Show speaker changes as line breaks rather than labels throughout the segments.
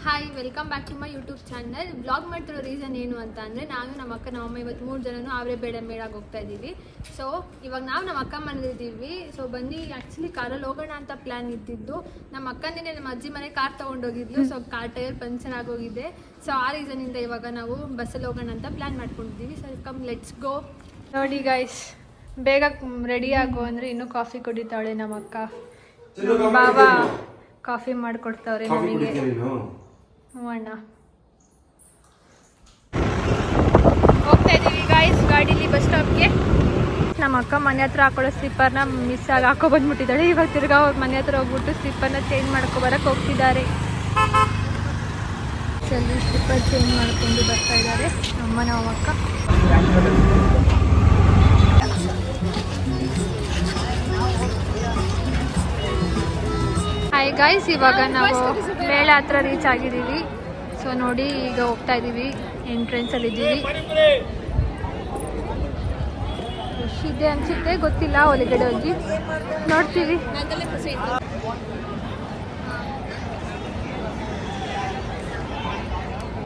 Hi, welcome back to my YouTube channel. Blog ಮಾಡ್ತಿರೋ reason ಏನು ಅಂತ ಅಂದರೆ, ನಾನು ನಮ್ಮ ಅಕ್ಕ ನಮ್ಮ ಇವತ್ತು 3 ಜನನು ಆವರೆ ಬೇಡ ಮೇಳಾಗಿ ಹೋಗ್ತಾ ಇದ್ದೀವಿ. ಸೊ ಇವಾಗ ನಮ್ಮ ಅಕ್ಕ ಮನೇಲಿದ್ದೀವಿ. ಸೊ ಬಂದು ಆ್ಯಕ್ಚುಲಿ ಕಾರಲ್ಲಿ ಹೋಗೋಣ ಅಂತ ಪ್ಲ್ಯಾನ್ ಇದ್ದಿದ್ದು. ನಮ್ಮ ಅಕ್ಕಂದಿನೇ ನಮ್ಮ ಅಜ್ಜಿ ಮನೆ ಕಾರ್ ತೊಗೊಂಡೋಗಿದ್ಲು. ಸೊ ಕಾರ್ ಟೈರ್ ಪಂಚರ್ ಆಗೋಗಿದೆ. ಸೊ ಆ ರೀಸನಿಂದ ಇವಾಗ ನಾವು ಬಸ್ಸಲ್ಲಿ ಹೋಗೋಣ ಅಂತ ಪ್ಲ್ಯಾನ್ ಮಾಡ್ಕೊಂಡಿದ್ದೀವಿ. So come let's go. ನೋಡಿ ಗೈಸ್, ಬೇಗ ರೆಡಿ ಆಗು ಅಂದರೆ ಇನ್ನೂ ಕಾಫಿ ಕುಡಿತಾವಳೆ ನಮ್ಮ ಅಕ್ಕ. ಬಾಬಾ ಕಾಫಿ ಮಾಡಿಕೊಡ್ತಾವ್ರೆ ನಮಗೆ. ಅಣ್ಣ ಹೋಗ್ತಾ ಇದ್ದೀವಿ ಗಾಯ್ಸ್ ಗಾಡೀಲಿ ಬಸ್ ಸ್ಟಾಪ್ಗೆ. ನಮ್ಮ ಅಕ್ಕ ಮನೆ ಹತ್ರ ಹಾಕೊಳ್ಳೋ ಸ್ಲಿಪ್ಪರ್ನ ಮಿಸ್ ಆಗಿ ಬಂದ್ಬಿಟ್ಟಿದ್ದಾಳೆ. ಇವಾಗ ತಿರ್ಗಾ ಅವ್ರ ಮನೆ ಹತ್ರ ಹೋಗ್ಬಿಟ್ಟು ಸ್ಲಿಪ್ಪರ್ನ ಚೇಂಜ್ ಮಾಡ್ಕೊಬರಕ್ಕೆ ಹೋಗ್ತಿದ್ದಾರೆ. ಅಲ್ಲಿ ಸ್ಲಿಪ್ಪರ್ ಚೇಂಜ್ ಮಾಡ್ಕೊಂಡು ಬರ್ತಾ ಇದ್ದಾರೆ ನಮ್ಮ ಅಕ್ಕ. ಹಾಯ್ ಗಾಯ್ಸ್, ಇವಾಗ ನಾವು ಮೇಳ ಹತ್ರ ರೀಚ್ ಆಗಿದ್ದೀವಿ. ಸೊ ನೋಡಿ, ಈಗ ಹೋಗ್ತಾ ಇದ್ದೀವಿ, ಎಂಟ್ರೆನ್ಸಲ್ಲಿ ಇದ್ದೀವಿ. ರಶ್ ಇದೆ ಅನಿಸುತ್ತೆ, ಗೊತ್ತಿಲ್ಲ, ಒಳಗಡೆ ಹೋಗಿ ನೋಡ್ತೀವಿ.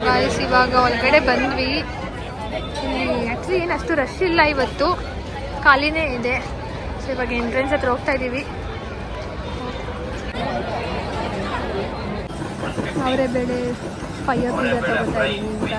ಗಾಯ್ಸ್, ಇವಾಗ ಒಳಗಡೆ ಬಂದ್ವಿ. ಆ್ಯಕ್ಚುಲಿ ಏನು ಅಷ್ಟು ರಶ್ ಇಲ್ಲ ಇವತ್ತು, ಖಾಲಿನೇ ಇದೆ. ಸೊ ಇವಾಗ ಎಂಟ್ರೆನ್ಸ್ ಹತ್ರ ಹೋಗ್ತಾ ಇದ್ದೀವಿ. ಅವರೇ ಬೇಳೆ ಫೈರ್ ಪೀಜಾ ತಗೋತಾ ಇದ್ದೀವಿ.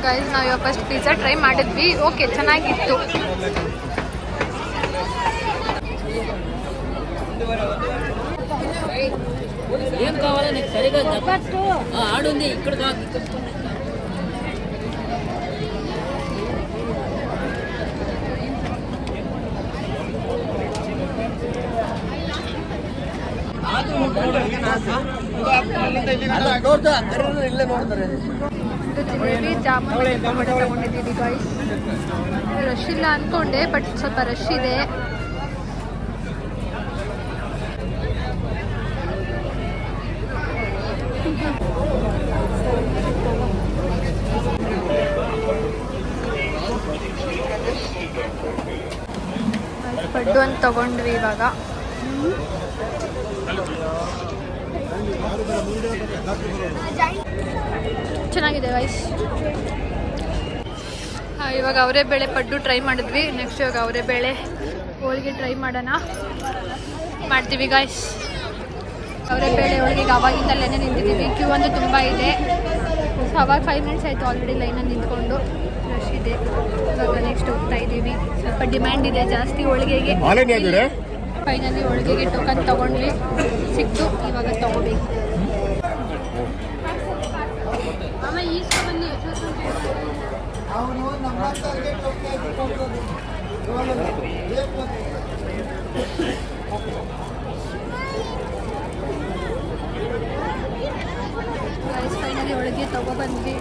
ಗೈಸ್, ನಾವು ಇವಾಗ ಫಸ್ಟ್ ಪಿಜ್ಜಾ ಟ್ರೈ ಮಾಡಿದ್ವಿ. ಓಕೆ, ಚೆನ್ನಾಗಿತ್ತು.
ఏం కావాలో నీకు సరిగా ఆడుంది ఇక్కడ కాదు.
ಜಿಲೇಬಿ ಜಾಮೂನ್ ತಗೊಂಡಿದ್ದೀವಿ ಗಾಯ್ಸ್. ರಶ್ ಇಲ್ಲ ಅಂದ್ಕೊಂಡೆ, ಬಟ್ ಸ್ವಲ್ಪ ರಶ್ ಇದೆ. ಪಡ್ಡು ಅಂತ ತಗೊಂಡ್ವಿ ಇವಾಗ. ಚೆನ್ನಾಗಿದೆ ವೈಸ್. ಇವಾಗ ಅವರೇ ಬೇಳೆ ಪಡ್ಡು ಟ್ರೈ ಮಾಡಿದ್ವಿ. ನೆಕ್ಸ್ಟ್ ಇವಾಗ ಅವರೇ ಬೇಳೆ ಹೋಳಿಗೆ ಟ್ರೈ ಮಾಡ್ತೀವಿ ಗಾಯ್ಸ್. ಅವರೇ ಬೇಳೆ ಹೋಳಿಗೆಗೆ ಅವಾಗಿಂದಲೇ ನಿಂತಿದ್ದೀವಿ. ಕ್ಯೂ ಒಂದು ತುಂಬ ಇದೆ. ಸೊ ಅವಾಗ 5 ಮಿನಿಟ್ಸ್ ಆಯಿತು ಆಲ್ರೆಡಿ ಲೈನಲ್ಲಿ ನಿಂತ್ಕೊಂಡು. ರಶ್ ಇದೆ. ಇವಾಗ ನೆಕ್ಸ್ಟ್ ಹೋಗ್ತಾ ಇದ್ದೀವಿ. ಸ್ವಲ್ಪ ಡಿಮ್ಯಾಂಡ್ ಇದೆ ಜಾಸ್ತಿ ಹೋಳಿಗೆಗೆ. ಫೈನಲಿ ಹೋಳಿಗೆಗೆ ಟೋಕನ್ ತೊಗೊಂಡ್ವಿ, ಸಿಕ್ತು. ಇವಾಗ ತೊಗೋಬೇಕು. ಫೈನಲಿ ಹೋಳಿಗೆ ತಗೊಬಂದ್ವಿ,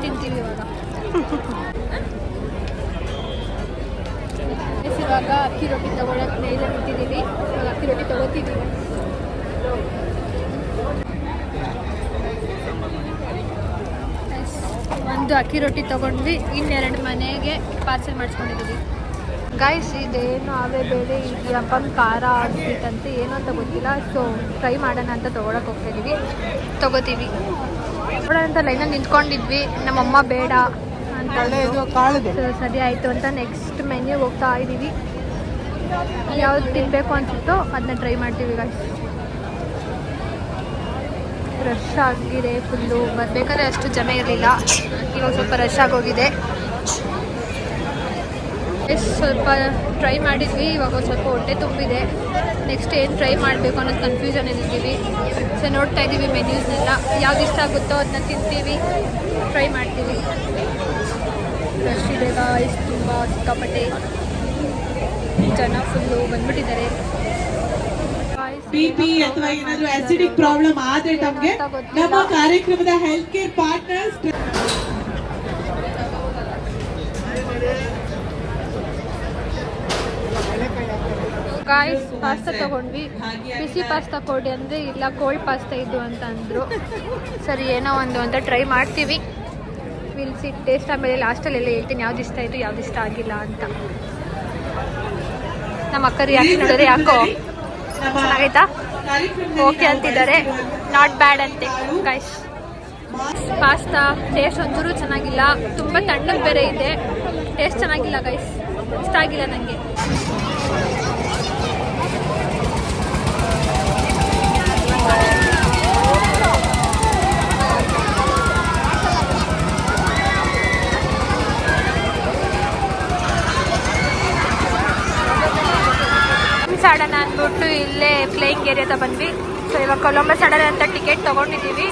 ತಿಂತೀವಿ ಇವಾಗ. ಇವಾಗ ಅಕ್ಕಿ ರೊಟ್ಟಿ ತಗೊಳಕ್ಕೆ ನೈಜ ಬಿಟ್ಟಿದ್ದೀವಿ. ಇವಾಗ ಅಕ್ಕಿ ರೊಟ್ಟಿ ತಗೋತೀವಿ. ಒಂದು ಅಕ್ಕಿ ರೊಟ್ಟಿ ತೊಗೊಂಡ್ವಿ, ಇನ್ನೆರಡು ಮನೆಗೆ ಪಾರ್ಸೆಲ್ ಮಾಡಿಸ್ಕೊಂಡಿದ್ದೀವಿ. ಗಾಯ್ಸ್, ಇದೇನು ಅವೇ ಬೇಳೆ ಇಡಿಯಪ್ಪನ ಖಾರ ಆಗ್ಬಿಟ್ಟಂತೆ, ಏನು ಅಂತ ಗೊತ್ತಿಲ್ಲ. ಸೊ ಟ್ರೈ ಮಾಡೋಣ ಅಂತ ತೊಗೊಳಕ್ಕೆ ಹೋಗ್ತಾಯಿದ್ದೀವಿ, ತೊಗೋತೀವಿ. ನೋಡೋಣ ಅಂತ ಲೈನಲ್ಲಿ ನಿಂತ್ಕೊಂಡಿದ್ವಿ. ನಮ್ಮಮ್ಮ ಬೇಡ ಅಂತ ಸರಿ ಆಯಿತು ಅಂತ ನೆಕ್ಸ್ಟ್ ಮೆನ್ಯೂಗೆ ಹೋಗ್ತಾ ಇದ್ದೀವಿ. ಯಾವ್ದು ತಿನ್ನಬೇಕು ಅನಿಸುತ್ತೋ ಅದನ್ನ ಟ್ರೈ ಮಾಡ್ತೀವಿ ಗಾಯ್ಸ್. ರಶ್ ಆಗಿದೆ ಫುಲ್ಲು. ಬರಬೇಕಾದ್ರೆ ಅಷ್ಟು ಜನ ಇರಲಿಲ್ಲ, ಇವಾಗ ಸ್ವಲ್ಪ ರಶ್ ಆಗೋಗಿದೆ. ಸ್ವಲ್ಪ ಟ್ರೈ ಮಾಡಿದ್ವಿ, ಇವಾಗ ಸ್ವಲ್ಪ ಹೊಟ್ಟೆ ತುಂಬಿದೆ. ನೆಕ್ಸ್ಟ್ ಏನು ಟ್ರೈ ಮಾಡಬೇಕು ಅನ್ನೋದು ಕನ್ಫ್ಯೂಷನಲ್ಲಿದ್ದೀವಿ. ಸೊ ನೋಡ್ತಾ ಇದ್ದೀವಿ ಮೆನ್ಯೂಸ್ನೆಲ್ಲ, ಯಾವ್ದು ಇಷ್ಟ ಆಗುತ್ತೋ ಅದನ್ನ ತಿಂತೀವಿ, ಟ್ರೈ ಮಾಡ್ತೀವಿ. ರಶ್ ಇದೆ ಗಾಯ್ಸ್, ತುಂಬ ಸಿಕ್ಕಾಪಟ್ಟೆ ಜನ ಫುಲ್ಲು ಬಂದ್ಬಿಟ್ಟಿದ್ದಾರೆ.
ಬಿಪಿ ಅಥವಾ ಏನಾದರೂ ಆಸಿಡಿಕ್ ಪ್ರಾಬ್ಲಮ್ ಆದರೆ ನಮಗೆ ನಮ್ಮ ಕಾರ್ಯಕ್ರಮದ health care partners
guys pasta ತಗೊಂಡ್ವಿ. ಬಿಸಿ ಪಾಸ್ತಾ ಕೊಡಿ ಅಂದರೆ ಇಲ್ಲ ಕೋಲ್ಡ್ ಪಾಸ್ತಾ ಇದು ಅಂತ ಅಂದರು. ಸರಿ ಏನೋ ಒಂದು ಅಂತ ಟ್ರೈ ಮಾಡ್ತೀವಿ. Will see taste. ಆಮೇಲೆ ಲಾಸ್ಟಲ್ಲೆಲ್ಲ ಹೇಳ್ತೀನಿ ಯಾವ್ದು ಇಷ್ಟ ಆಯಿತು ಯಾವ್ದು ಇಷ್ಟ ಆಗಿಲ್ಲ ಅಂತ. ನಮ್ಮ ಅಕ್ಕ ರಿಯಾಕ್ಷನ್ ನೋಡಿದ್ರೆ ಯಾಕೋ ಚೆನ್ನಾಗೈತಾ ಓಕೆ ಅಂತಿದ್ದಾರೆ, ನಾಟ್ ಬ್ಯಾಡ್ ಅಂತೆ ಗೈಸ್. ಪಾಸ್ತಾ ಟೇಸ್ಟ್ ಒಂಚೂರು ಚೆನ್ನಾಗಿಲ್ಲ, ತುಂಬ ತಣ್ಣಗೆ ಬೇರೆ ಇದೆ. ಟೇಸ್ಟ್ ಚೆನ್ನಾಗಿಲ್ಲ ಗೈಸ್, ಇಷ್ಟ ಆಗಿಲ್ಲ ನನಗೆ. ಆಡೋಣ ಅಂದ್ಬಿಟ್ಟು ಇಲ್ಲೇ ಫ್ಲೈಯಿಂಗ್ ಏರಿಯಾದ ಬಂದ್ವಿ. ಸೊ ಇವಾಗ ಕೊಲಂಬಸ್ ಆಡೋಣ ಅಂತ ಟಿಕೆಟ್ ತೊಗೊಂಡಿದ್ದೀವಿ.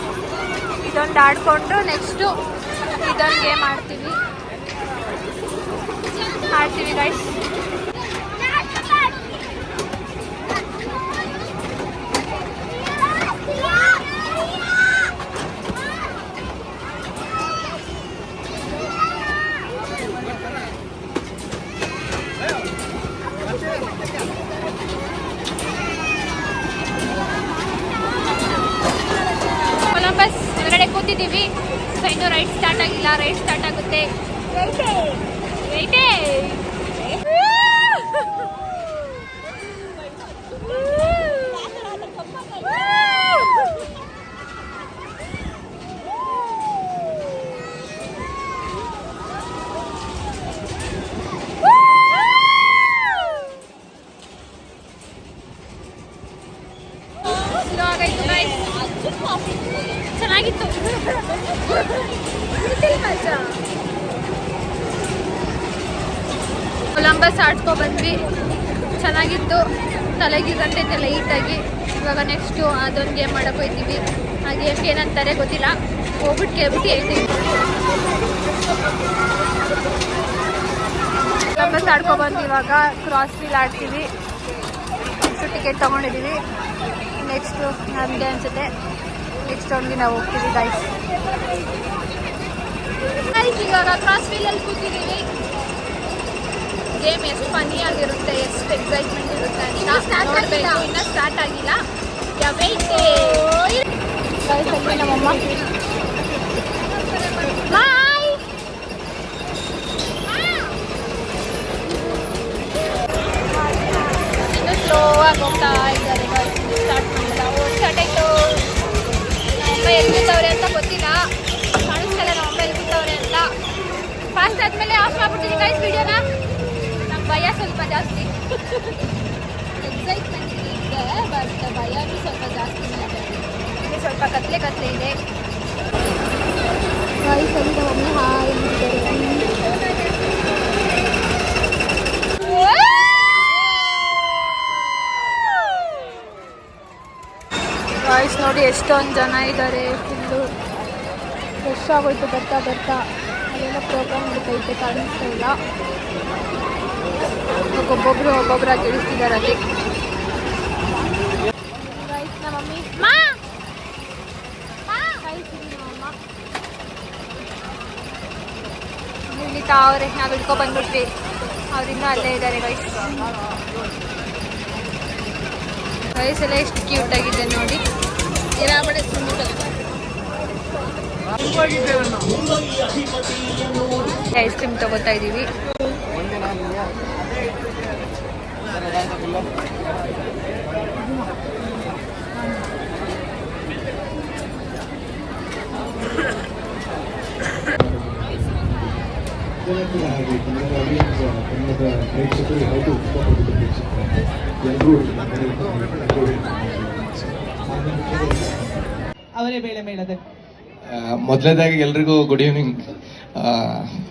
ಇದೊಂದು ಆಡಿಕೊಂಡು ನೆಕ್ಸ್ಟು ಇದೊಂದು ಗೇಮ್ ಆಡ್ತೀವಿ ಗೈಸ್. ಕೊಲಂಬಸ್ ಹೊರಗಡೆ ಕೂತಿದ್ದೀವಿ. ಸೊ ಇನ್ನೂ ರೈಡ್ ಸ್ಟಾರ್ಟ್ ಆಗಿಲ್ಲ, ರೈಡ್ ಸ್ಟಾರ್ಟ್ ಆಗುತ್ತೆ. ಚೆನ್ನಾಗಿತ್ತು. ಕೊಲಂಬಸ್ ಆಡ್ಕೊ ಬಂದ್ವಿ, ಚೆನ್ನಾಗಿತ್ತು. ತಲೆಗೆ ಗಂಟೈತೆ ಲೈಟಾಗಿ. ಇವಾಗ ನೆಕ್ಸ್ಟು ಅದೊಂದು ಗೇಮ್ ಮಾಡಕ್ಕೆ ಹೋಗ್ತೀವಿ. ಆ ಗೇಮ್ಗೆ ಏನಂತಾರೆ ಗೊತ್ತಿಲ್ಲ, ಹೋಗ್ಬಿಟ್ಟು ಕೇಳ್ಬಿಟ್ಟು ಹೇಳ್ತೀವಿ. ಕೊಲಂಬಸ್ ಆಡ್ಕೊ ಬಂದು ಇವಾಗ ಕ್ರಾಸ್ ವೀಲ್ ಆಡ್ತೀವಿ. ನೆಕ್ಸ್ಟು ಟಿಕೆಟ್ ತೊಗೊಂಡಿದ್ದೀವಿ. ನೆಕ್ಸ್ಟು ನಮಗೆ ಅನಿಸುತ್ತೆ ನೆಕ್ಸ್ಟ್ ಅವ್ನಿಗೆ ನಾವು ಹೋಗ್ತೀವಿ ಗೈಸ್. ಇವಾಗ ಕ್ರಾಸ್ ವೀಲಲ್ಲಿ ಕೂತಿದ್ದೀವಿ. ಗೇಮ್ ಎಷ್ಟು ಫನ್ನಿ ಆಗಿರುತ್ತೆ, ಎಷ್ಟು ಎಕ್ಸೈಟ್ಮೆಂಟ್ ಇರುತ್ತೆ ಅಂತ ನೋಡಬೇಕು. ಇನ್ನೂ ಸ್ಟಾರ್ಟ್ ಆಗಿಲ್ಲ. ಗೈಸ್ ಅಲ್ಲಿ ನಮ್ಮಮ್ಮ ಬಾಯ್. ಇನ್ನು ಸ್ಲೋ ಆಗಿ ಹೋಗ್ತಾ ಇದ್ದಾರೆ ಗೈಸ್. ಸ್ಟಾರ್ಟ್ ಮಾಡಿಲ್ಲ. ಸ್ಟಾರ್ಟ್ ಆಯಿತು. ನಮ್ಮಮ್ಮ ಎಲ್ಲಿ ಕೂತವ್ರೆ ಅಂತ ಗೊತ್ತಿಲ್ಲ, ಕಾಣಿಸ್ತಿಲ್ಲ ನಮ್ಮಮ್ಮ ಎಲ್ಲಿ ಕೂತವ್ರೆ ಅಂತ. ಫಾಸ್ಟ್ ಆದಮೇಲೆ ಆಫ್ ಮಾಡ್ಬಿಡ್ತೀನಿ ಗೈಸ್ ವಿಡಿಯೋನ. ನಮ್ಮ ಭಯ ಸ್ವಲ್ಪ ಜಾಸ್ತಿ. ಎಕ್ಸೈಟ್ಮೆಂಟ್ ಇದೆ ಬಟ್ ಭಯನೂ ಸ್ವಲ್ಪ ಜಾಸ್ತಿನೇ ಇದೆ. ಇಲ್ಲಿ ಸ್ವಲ್ಪ ಕತ್ಲೆ ಇದೆ ಗೈಸ್. ಅಲ್ಲಿ ನಮ್ಮಮ್ಮ ಹಾಯ್ ಗೈಸ್. ನೋಡಿ ಎಷ್ಟೊಂದು ಜನ ಇದ್ದಾರೆ. ಫುಲ್ಲು ಫ್ರೆಶ್ ಆಗೋಯ್ತು ಬರ್ತಾ ಬರ್ತಾ. ಅಲ್ಲೆಲ್ಲ ಪ್ರೋಗ್ರಾಮ್ ನಡೀತೈತೆ, ಕಾಣಿಸ್ತಾ ಇಲ್ಲ. ಒಬ್ಬೊಬ್ರಾಗಿ ಇಳಿಸ್ತಿದ್ದಾರೆ ಅಲ್ಲಿ ಗೈಸ್. ನಮ್ಮ ಮಮ್ಮಿ ಇಳಿತಾ ಅವ್ರೆ. ನಾವು ಹಿಡ್ಕೊ ಬಂದ್ಬಿಟ್ವಿ, ಅವ್ರಿನ್ನೂ ಅಲ್ಲೇ ಇದ್ದಾರೆ ಗೈಸ್. ಗೈಸ್ ಎಲ್ಲ ಎಷ್ಟು ಕ್ಯೂಟ್ ಆಗಿದೆ ನೋಡಿ. ಐಸ್ ಕ್ರೀಮ್ ತಗೋತಾ ಇದ್ದೀವಿ.
ಅವರೇ ಬೇಳೆ ಮೇಳದ
ಮೊದಲನೇದಾಗಿ ಎಲ್ರಿಗೂ ಗುಡ್ ಈವ್ನಿಂಗ್.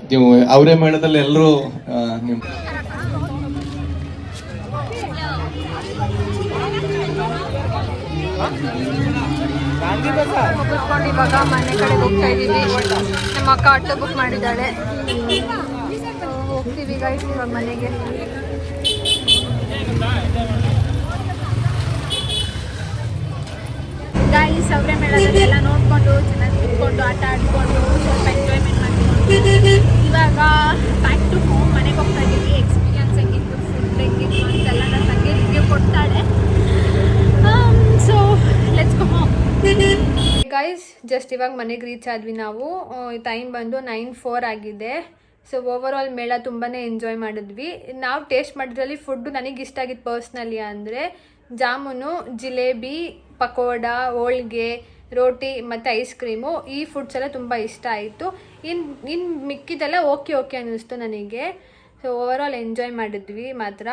ನೀವು ಅವರೇ ಮೇಳದಲ್ಲಿ ಎಲ್ಲರೂ ನೀವು
ಮುಗಿಸ್ಕೊಂಡು ಇವಾಗ ಮನೆ ಕಡೆ ಹೋಗ್ತಾ ಇದ್ದೀವಿ. ನಮ್ಮ ಅಕ್ಕ ಆಟೋ ಬುಕ್ ಮಾಡಿದ್ದಾಳೆ. ಹೋಗ್ತೀವಿ ಗೈಸ್ ಇವಾಗ ಮನೆಗೆ. ಗೈಸ್ ಅವರೇ ಮೇಳದಲ್ಲಿ ಎಲ್ಲ ನೋಡಿಕೊಂಡು ಚೆನ್ನಾಗಿ ಕುತ್ಕೊಂಡು ಆಟ ಆಡಿಕೊಂಡು ಸ್ವಲ್ಪ ಎಂಜಾಯ್ಮೆಂಟ್ ಮಾಡಿಕೊಂಡು ಇವಾಗ ಬ್ಯಾಕ್ ಟು ಹೋಮ್ ಮನೆಗೆ ಹೋಗ್ತಾ ಇದ್ದೀವಿ. ಎಕ್ಸ್ಪೀರಿಯನ್ಸ್ ಹೆಂಗಿತ್ತು ಫುಲ್ ಕೊಟ್ಟರೆ ಹೆಂಗಿತ್ತು ಅಂತೆಲ್ಲ ನನ್ನ ತಂಗಿ ರಿವ್ಯೂ ಕೊಡ್ತಾಳೆ. So let's go home. Guys just ಇವಾಗ ಮನೆಗೆ ರೀಚ್ ಆದ್ವಿ ನಾವು. ಟೈಮ್ ಬಂದು 9:04 ಆಗಿದೆ. ಸೊ ಓವರ್ ಆಲ್ ಮೇಳ ತುಂಬಾ ಎಂಜಾಯ್ ಮಾಡಿದ್ವಿ. ನಾವು ಟೇಸ್ಟ್ ಮಾಡಿದ್ರಲ್ಲಿ ಫುಡ್ಡು ನನಗೆ ಇಷ್ಟ ಆಗಿದ್ದು ಪರ್ಸ್ನಲಿ ಅಂದರೆ ಜಾಮೂನು, ಜಿಲೇಬಿ, ಪಕೋಡ, ಹೋಳ್ಗೆ, ರೋಟಿ ಮತ್ತು ಐಸ್ ಕ್ರೀಮು. ಈ ಫುಡ್ಸ್ ಎಲ್ಲ ತುಂಬ ಇಷ್ಟ ಆಯಿತು. ಇನ್ನು ಮಿಕ್ಕಿದೆಲ್ಲ ಓಕೆ ಅನ್ನಿಸ್ತು ನನಗೆ. ಸೊ ಓವರ್ ಆಲ್ ಎಂಜಾಯ್ ಮಾಡಿದ್ವಿ ಮಾತ್ರ.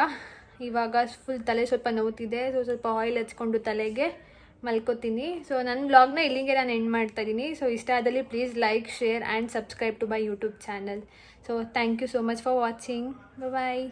ಇವಾಗ ಫುಲ್ ತಲೆ ಸ್ವಲ್ಪ ನೋವ್ತಿದೆ. ಸೊ ಸ್ವಲ್ಪ ಆಯಿಲ್ ಹಚ್ಕೊಂಡು ತಲೆಗೆ ಮಲ್ಕೋತೀನಿ. ಸೊ ನನ್ನ ವ್ಲಾಗ್ನ ಇಲ್ಲಿಗೆ ನಾನು ಎಂಡ್ ಮಾಡ್ತಾಯಿದ್ದೀನಿ. ಸೊ ಇಷ್ಟ ಆದಲ್ಲಿ please like, share and subscribe to my YouTube channel. So thank you so much for watching. Bye.